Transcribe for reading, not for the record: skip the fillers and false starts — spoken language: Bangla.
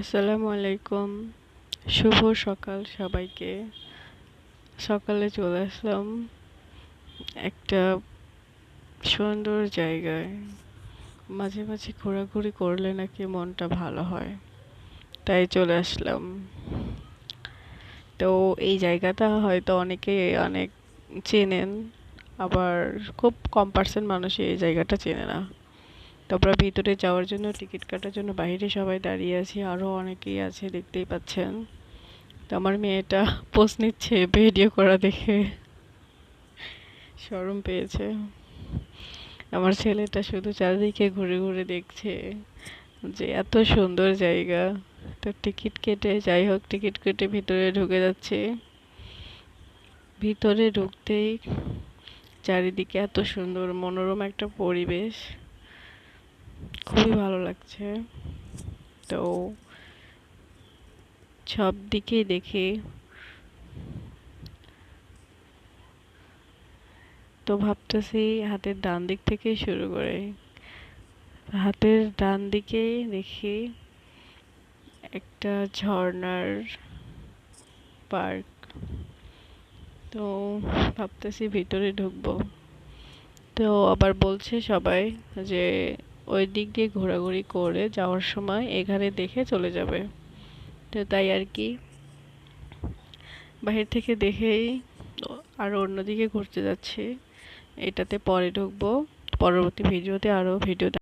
আসসালামু আলাইকুম। শুভ সকাল সবাইকে। সকালে চলে আসলাম একটা সুন্দর জায়গায়। মাঝে মাঝে ঘোরাঘুরি করলে নাকি মনটা ভালো হয়, তাই চলে আসলাম। তো এই জায়গাটা হয়তো অনেকে অনেক চেনেন, আবার খুব কম পার্সেন্ট মানুষই এই জায়গাটা চেনে না। তারপর ভিতরে যাওয়ার জন্য টিকিট কাটার জন্য বাইরে সবাই দাঁড়িয়ে আছে, আরো অনেকেই আছে, দেখতেই পাচ্ছেন। তো আমার মেয়েটা পোজ নিচ্ছে ভিডিও করা দেখে শরম পেয়েছে। আমার ছেলেটা শুধু চারিদিকে ঘুরে ঘুরে দেখছে যে এত সুন্দর জায়গা। তো টিকিট কেটে, যাই হোক, টিকিট কেটে ভিতরে ঢুকে যাচ্ছে। ভিতরে ঢুকতেই চারিদিকে এত সুন্দর মনোরম একটা পরিবেশ, খুবই ভালো লাগছে। তো সব দিকেই দেখি, তো ভাবতেছি হাতের ডান দিক থেকে শুরু করে। হাতের ডান দিকে দেখি একটা ঝর্ণার পার্ক। তো ভাবতেছি ভিতরে ঢুকবো। তো আবার বলছে সবাই যে ওই দিক দিয়ে ঘোরাঘুরি করে যাওয়ার সময় এখানে দেখে চলে যাবে। তো তাই আর কি, বাহির থেকে দেখেই আরো অন্যদিকে ঘুরতে যাচ্ছি। এটাতে পরে ঢুকবো। পরবর্তী ভিডিওতে আরো ভিডিও